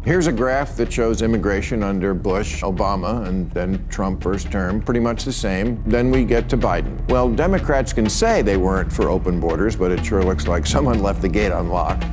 Here's a graph that shows immigration under Bush, Obama, and then Trump first term, pretty much the same. Then we get to Biden. Well, Democrats can say they weren't for open borders, but it sure looks like someone left the gate unlocked.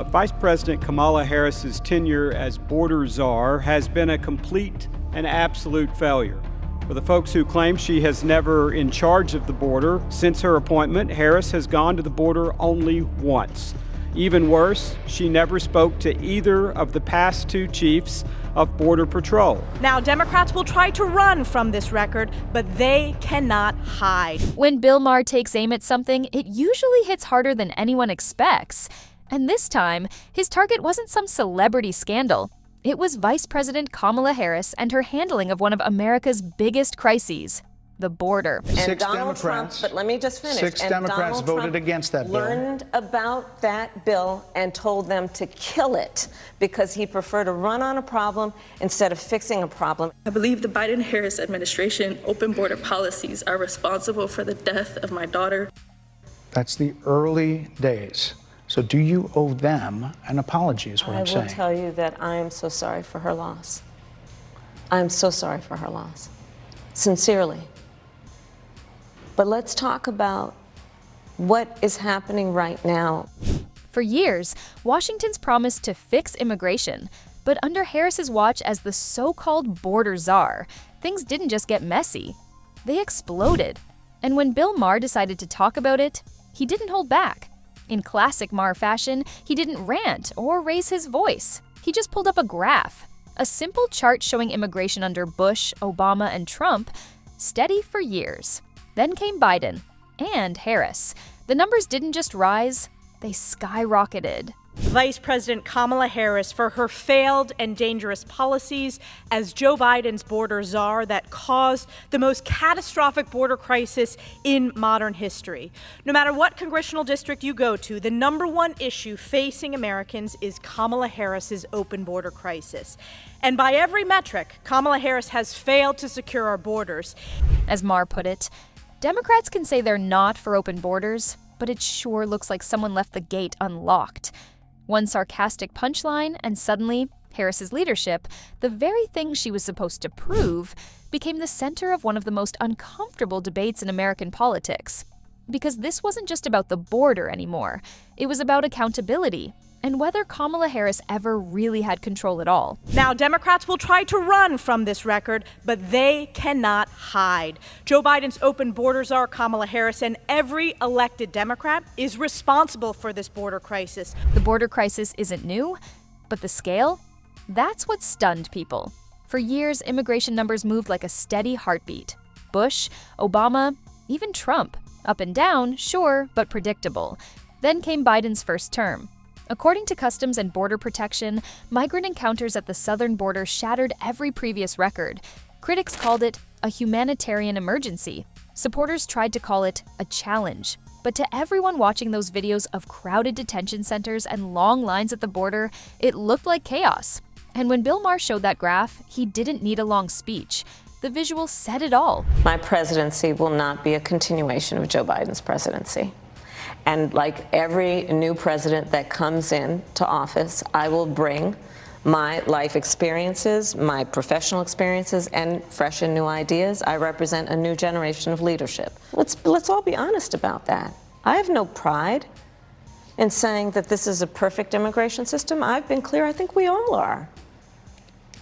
Vice President Kamala Harris's tenure as border czar has been a complete and absolute failure. For the folks who claim she has never in charge of the border, since her appointment, Harris has gone to the border only once. Even worse, she never spoke to either of the past two chiefs of Border Patrol. Now, Democrats will try to run from this record, but they cannot hide. When Bill Maher takes aim at something, it usually hits harder than anyone expects. And this time, his target wasn't some celebrity scandal. It was Vice President Kamala Harris and her handling of one of America's biggest crises, the border. And Donald Trump, but let me just finish. Six Democrats voted against that bill. Learned about that bill and told them to kill it because he preferred to run on a problem instead of fixing a problem. I believe the Biden-Harris administration open border policies are responsible for the death of my daughter. That's the early days. So do you owe them an apology is what I'm saying. I will tell you that I am so sorry for her loss. I am so sorry for her loss. Sincerely. But let's talk about what is happening right now. For years, Washington's promised to fix immigration, but under Harris's watch as the so-called border czar, things didn't just get messy. They exploded. And when Bill Maher decided to talk about it, he didn't hold back. In classic Maher fashion, he didn't rant or raise his voice. He just pulled up a graph, a simple chart showing immigration under Bush, Obama, and Trump, steady for years. Then came Biden and Harris. The numbers didn't just rise, they skyrocketed. Vice President Kamala Harris for her failed and dangerous policies as Joe Biden's border czar that caused the most catastrophic border crisis in modern history. No matter what congressional district you go to, the number one issue facing Americans is Kamala Harris's open border crisis. And by every metric, Kamala Harris has failed to secure our borders. As Maher put it, Democrats can say they're not for open borders, but it sure looks like someone left the gate unlocked. One sarcastic punchline, and suddenly, Harris's leadership, the very thing she was supposed to prove, became the center of one of the most uncomfortable debates in American politics. Because this wasn't just about the border anymore. It was about accountability and whether Kamala Harris ever really had control at all. Now, Democrats will try to run from this record, but they cannot hide. Joe Biden's open border czar, Kamala Harris, and every elected Democrat is responsible for this border crisis. The border crisis isn't new, but the scale? That's what stunned people. For years, immigration numbers moved like a steady heartbeat. Bush, Obama, even Trump. Up and down, sure, but predictable. Then came Biden's first term. According to Customs and Border Protection, migrant encounters at the southern border shattered every previous record. Critics called it a humanitarian emergency. Supporters tried to call it a challenge. But to everyone watching those videos of crowded detention centers and long lines at the border, it looked like chaos. And when Bill Maher showed that graph, he didn't need a long speech. The visual said it all. My presidency will not be a continuation of Joe Biden's presidency. And like every new president that comes into office, I will bring my life experiences, my professional experiences, and fresh and new ideas. I represent a new generation of leadership. Let's all be honest about that. I have no pride in saying that this is a perfect immigration system. I've been clear, I think we all are,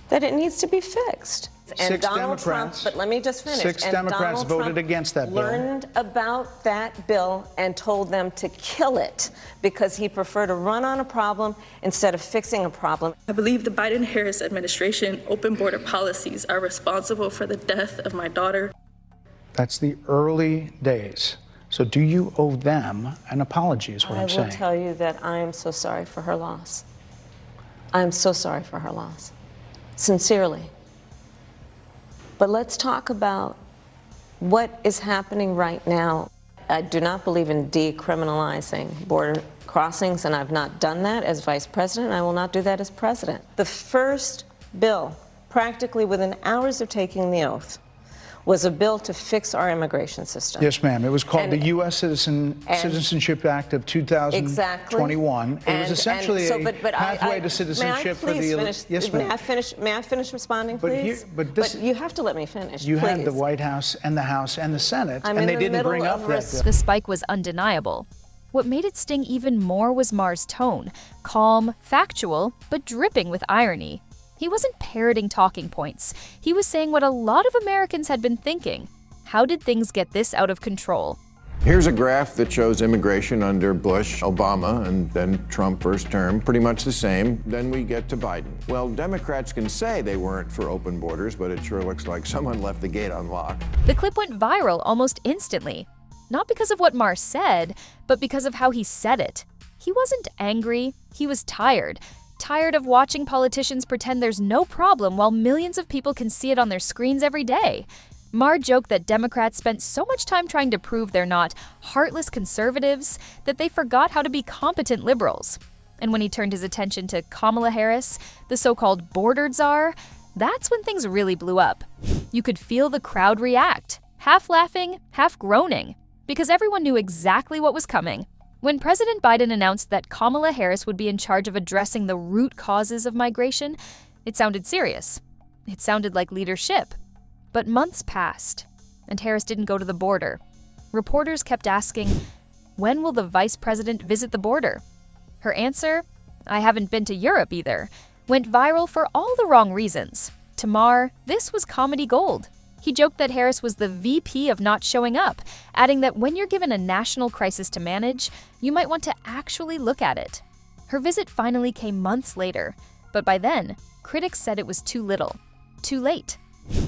that it needs to be fixed. And Donald Trump, but let me just finish. Six Democrats voted against that bill. Learned about that bill and told them to kill it because he preferred to run on a problem instead of fixing a problem. I believe the Biden-Harris administration open border policies are responsible for the death of my daughter. That's the early days. So do you owe them an apology is what I'm saying. I will tell you that I am so sorry for her loss. I am so sorry for her loss. Sincerely. But let's talk about what is happening right now. I do not believe in decriminalizing border crossings, and I've not done that as vice president, and I will not do that as president. The first bill, practically within hours of taking the oath, was a bill to fix our immigration system. Yes, ma'am. It was called And- the U.S. Citizenship Act of 2021. Exactly. It was essentially a pathway to citizenship for the... Yes, ma'am. May I finish responding, But please? but you have to let me finish, You please. had the White House and the Senate, I'm and in they the didn't middle bring up of that bill. The spike was undeniable. What made it sting even more was Maher's tone, calm, factual, but dripping with irony. He wasn't parroting talking points. He was saying what a lot of Americans had been thinking. How did things get this out of control? Here's a graph that shows immigration under Bush, Obama, and then Trump first term, pretty much the same. Then we get to Biden. Well, Democrats can say they weren't for open borders, but it sure looks like someone left the gate unlocked. The clip went viral almost instantly. Not because of what Maher said, but because of how he said it. He wasn't angry, he was tired. Tired of watching politicians pretend there's no problem while millions of people can see it on their screens every day. Maher joked that Democrats spent so much time trying to prove they're not heartless conservatives that they forgot how to be competent liberals. And when he turned his attention to Kamala Harris, the so-called border czar, that's when things really blew up. You could feel the crowd react, half laughing, half groaning, because everyone knew exactly what was coming. When President Biden announced that Kamala Harris would be in charge of addressing the root causes of migration, it sounded serious. It sounded like leadership. But months passed, and Harris didn't go to the border. Reporters kept asking, when will the vice president visit the border? Her answer, I haven't been to Europe either, went viral for all the wrong reasons. To Maher, this was comedy gold. He joked that Harris was the VP of not showing up, adding that when you're given a national crisis to manage, you might want to actually look at it. Her visit finally came months later, but by then, critics said it was too little, too late.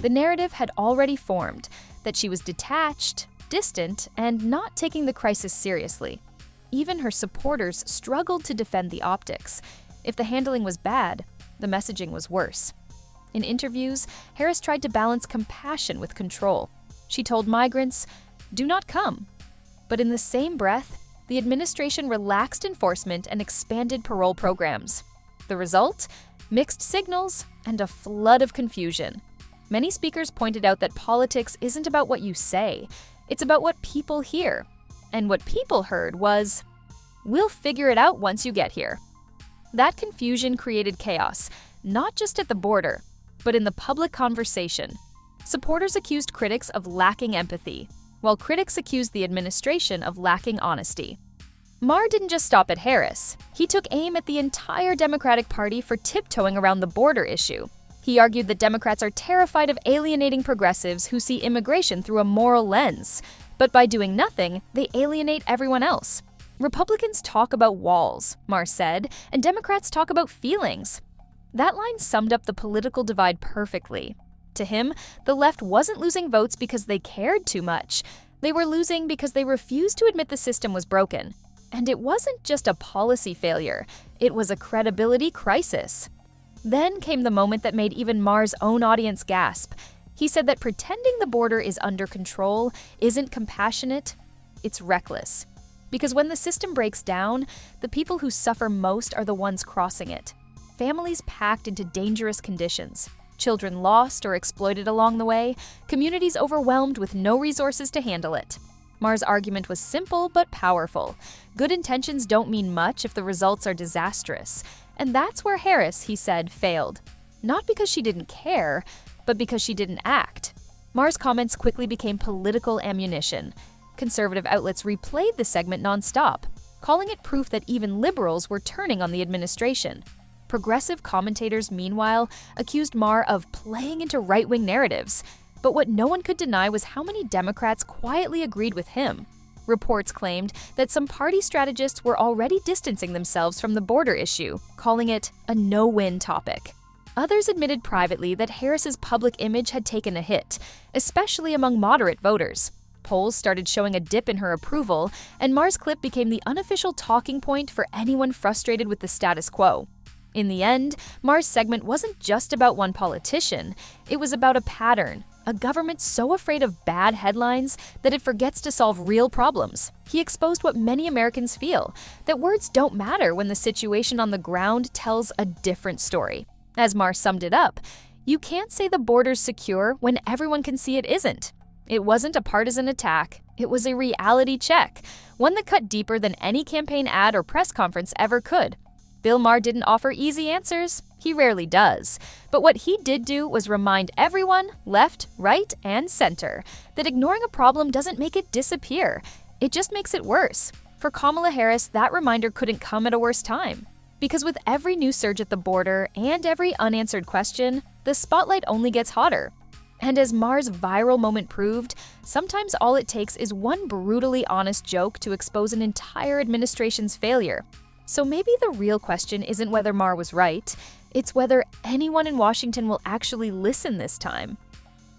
The narrative had already formed that she was detached, distant, and not taking the crisis seriously. Even her supporters struggled to defend the optics. If the handling was bad, the messaging was worse. In interviews, Harris tried to balance compassion with control. She told migrants, "Do not come." But in the same breath, the administration relaxed enforcement and expanded parole programs. The result? Mixed signals and a flood of confusion. Many speakers pointed out that politics isn't about what you say, it's about what people hear. And what people heard was, "We'll figure it out once you get here." That confusion created chaos, not just at the border, but in the public conversation. Supporters accused critics of lacking empathy, while critics accused the administration of lacking honesty. Maher didn't just stop at Harris. He took aim at the entire Democratic Party for tiptoeing around the border issue. He argued that Democrats are terrified of alienating progressives who see immigration through a moral lens. But by doing nothing, they alienate everyone else. Republicans talk about walls, Maher said, and Democrats talk about feelings. That line summed up the political divide perfectly. To him, the left wasn't losing votes because they cared too much. They were losing because they refused to admit the system was broken. And it wasn't just a policy failure, it was a credibility crisis. Then came the moment that made even Maher's own audience gasp. He said that pretending the border is under control isn't compassionate, it's reckless. Because when the system breaks down, the people who suffer most are the ones crossing it. Families packed into dangerous conditions, children lost or exploited along the way, communities overwhelmed with no resources to handle it. Maher's argument was simple but powerful. Good intentions don't mean much if the results are disastrous. And that's where Harris, he said, failed. Not because she didn't care, but because she didn't act. Maher's comments quickly became political ammunition. Conservative outlets replayed the segment nonstop, calling it proof that even liberals were turning on the administration. Progressive commentators, meanwhile, accused Maher of playing into right-wing narratives. But what no one could deny was how many Democrats quietly agreed with him. Reports claimed that some party strategists were already distancing themselves from the border issue, calling it a no-win topic. Others admitted privately that Harris's public image had taken a hit, especially among moderate voters. Polls started showing a dip in her approval, and Maher's clip became the unofficial talking point for anyone frustrated with the status quo. In the end, Maher's segment wasn't just about one politician, it was about a pattern. A government so afraid of bad headlines that it forgets to solve real problems. He exposed what many Americans feel, that words don't matter when the situation on the ground tells a different story. As Maher summed it up, You can't say the border's secure when everyone can see it isn't. It wasn't a partisan attack. It was a reality check, one that cut deeper than any campaign ad or press conference ever could. Bill Maher didn't offer easy answers. He rarely does. But what he did do was remind everyone, left, right, and center, that ignoring a problem doesn't make it disappear. It just makes it worse. For Kamala Harris, that reminder couldn't come at a worse time. Because with every new surge at the border and every unanswered question, the spotlight only gets hotter. And as Maher's viral moment proved, sometimes all it takes is one brutally honest joke to expose an entire administration's failure. So maybe the real question isn't whether Maher was right, it's whether anyone in Washington will actually listen this time.